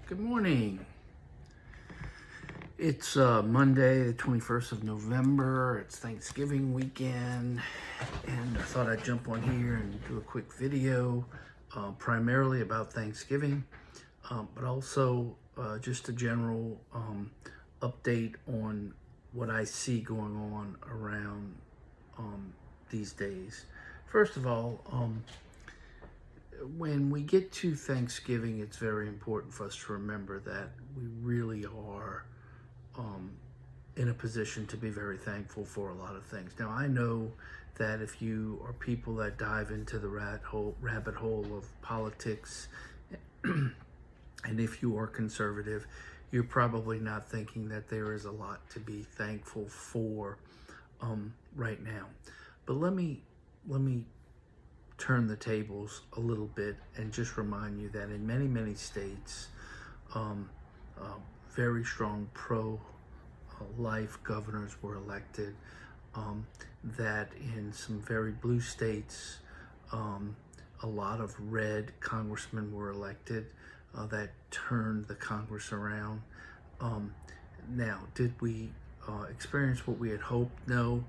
Good morning. It's Monday, the 21st of November. It's Thanksgiving weekend, and I thought I'd jump on here and do a quick video, primarily about Thanksgiving, but also just a general update on what I see going on around these days. First of all, when we get to Thanksgiving, it's very important for us to remember that we really are in a position to be very thankful for a lot of things. Now, I know that if you are people that dive into the rabbit hole of politics, and if you are conservative, you're probably not thinking that there is a lot to be thankful for right now. But let me turn the tables a little bit and just remind you that in many states, very strong pro-life governors were elected, that in some very blue states, a lot of red congressmen were elected that turned the Congress around. Now, did we experience what we had hoped? No.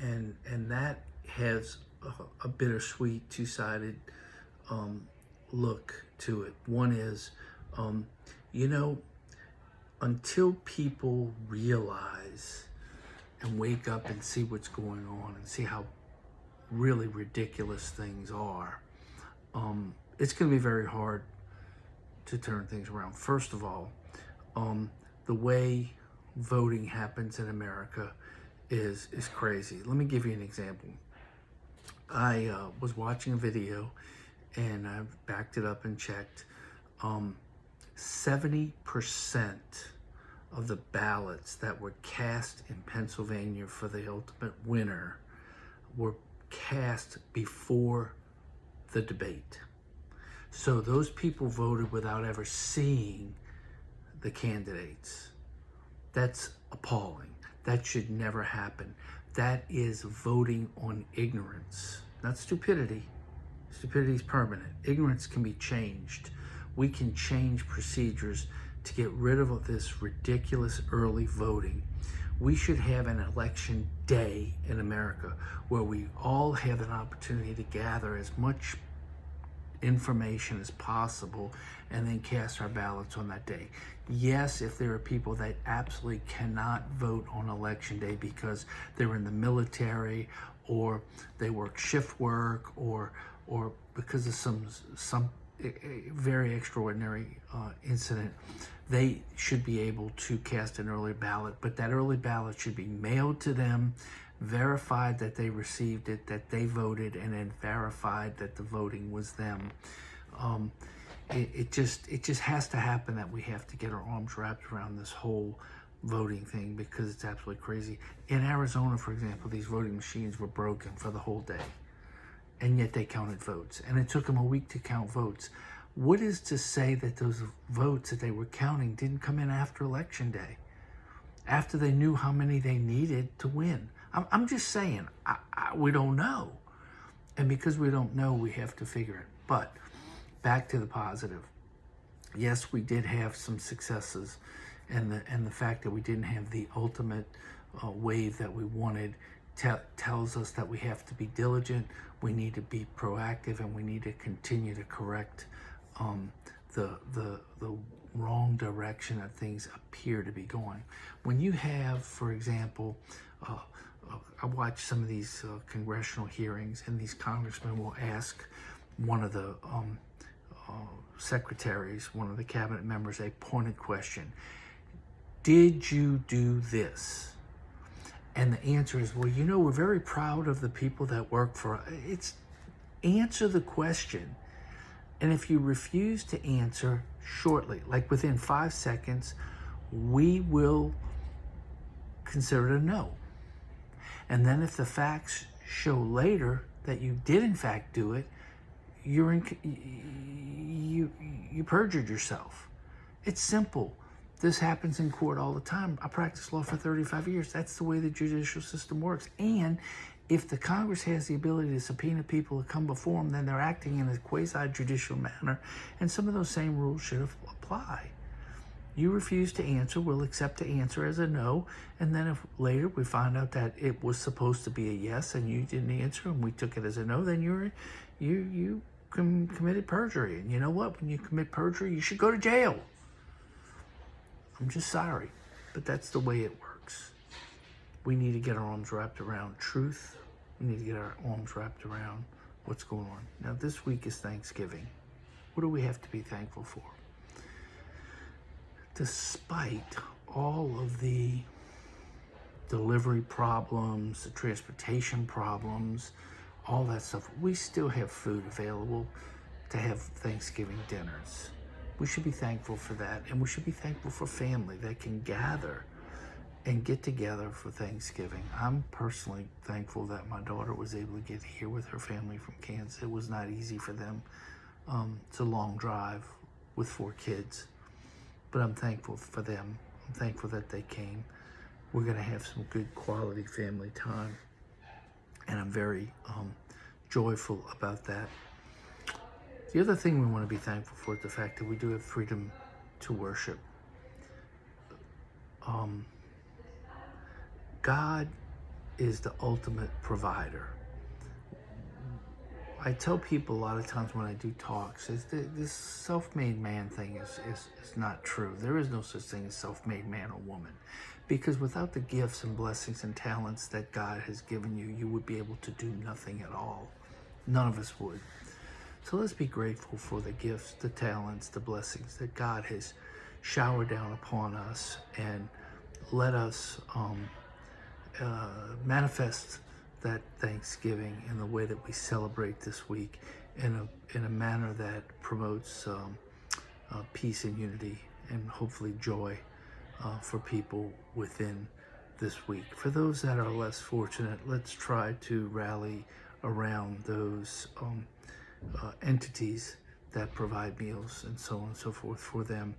And that has a bittersweet, two-sided look to it. One is, until people realize and wake up and see what's going on and see how really ridiculous things are, it's going to be very hard to turn things around. First of all, the way voting happens in America is crazy. Let me give you an example. I was watching a video and I backed it up and checked. 70% of the ballots that were cast in Pennsylvania for the ultimate winner were cast before the debate. So those people voted without ever seeing the candidates. That's appalling. That should never happen. That is voting on ignorance, not stupidity. Stupidity is permanent. Ignorance can be changed. We can change procedures to get rid of this ridiculous early voting. We should have an election day in America where we all have an opportunity to gather as much information as possible and then cast our ballots on that day. Yes, if there are people that absolutely cannot vote on election day because they're in the military or they work shift work or because of some very extraordinary incident, they should be able to cast an early ballot, but that early ballot should be mailed to them, verified that they received it, that they voted, and then verified that the voting was them. It just has to happen that we have to get our arms wrapped around this whole voting thing because it's absolutely crazy. In Arizona, for example, these voting machines were broken for the whole day, and yet they counted votes, and it took them a week to count votes. What is to say that those votes that they were counting didn't come in after Election Day, after they knew how many they needed to win? I'm just saying, we don't know. And because we don't know, we have to figure it. But back to the positive. Yes, we did have some successes, and the fact that we didn't have the ultimate wave that we wanted tells us that we have to be diligent, we need to be proactive, and we need to continue to correct the wrong direction that things appear to be going. When you have, for example, I watch some of these congressional hearings, and these congressmen will ask one of the secretaries, one of the cabinet members, a pointed question. Did you do this? And the answer is, well, we're very proud of the people that work for us. It's answer the question. And if you refuse to answer shortly, like within 5 seconds, we will consider it a no. And then if the facts show later that you did in fact do it, you perjured yourself. It's simple. This happens in court all the time. I practiced law for 35 years. That's the way the judicial system works. And If the Congress has the ability to subpoena people to come before them, then they're acting in a quasi-judicial manner, and some of those same rules should apply. You refuse to answer, we'll accept the answer as a no, and then if later we find out that it was supposed to be a yes and you didn't answer and we took it as a no, then you committed perjury. And you know what? When you commit perjury, you should go to jail. I'm just sorry, but that's the way it works. We need to get our arms wrapped around truth. We need to get our arms wrapped around what's going on. Now, this week is Thanksgiving. What do we have to be thankful for? Despite all of the delivery problems, the transportation problems, all that stuff, we still have food available to have Thanksgiving dinners. We should be thankful for that, and we should be thankful for family that can gather and get together for Thanksgiving. I'm personally thankful that my daughter was able to get here with her family from Kansas. It was not easy for them. It's a long drive with 4 kids. But I'm thankful for them. I'm thankful that they came. We're going to have some good quality family time. And I'm very joyful about that. The other thing we want to be thankful for is the fact that we do have freedom to worship. God is the ultimate provider. I tell people a lot of times when I do talks, this self-made man thing is not true. There is no such thing as self-made man or woman. Because without the gifts and blessings and talents that God has given you, you would be able to do nothing at all. None of us would. So let's be grateful for the gifts, the talents, the blessings that God has showered down upon us, and let us manifest that Thanksgiving in the way that we celebrate this week in a manner that promotes peace and unity and hopefully joy for people within this week. For those that are less fortunate, let's try to rally around those entities that provide meals and so on and so forth for them,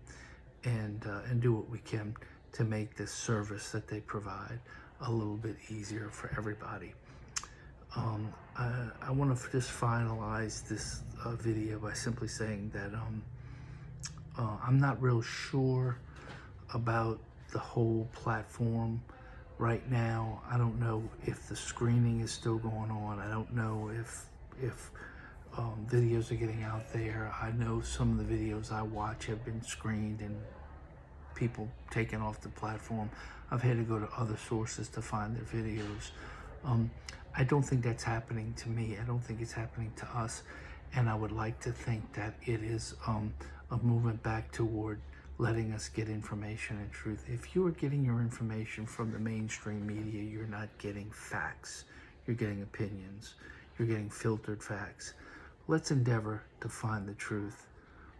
and do what we can to make this service that they provide a little bit easier for everybody. I want to just finalize this video by simply saying that I'm not real sure about the whole platform right now. I don't know if the screening is still going on. I don't know if videos are getting out there. I know some of the videos I watch have been screened and people taken off the platform. I've had to go to other sources to find their videos. I don't think that's happening to me. I don't think it's happening to us. And I would like to think that it is a movement back toward letting us get information and truth. If you are getting your information from the mainstream media, you're not getting facts. You're getting opinions. You're getting filtered facts. Let's endeavor to find the truth.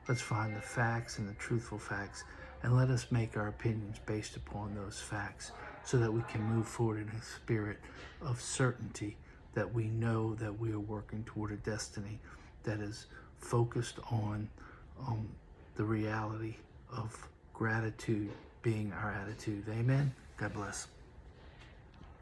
Let's find the facts and the truthful facts, and let us make our opinions based upon those facts so that we can move forward in a spirit of certainty that we know that we are working toward a destiny that is focused on the reality of gratitude being our attitude. Amen. God bless.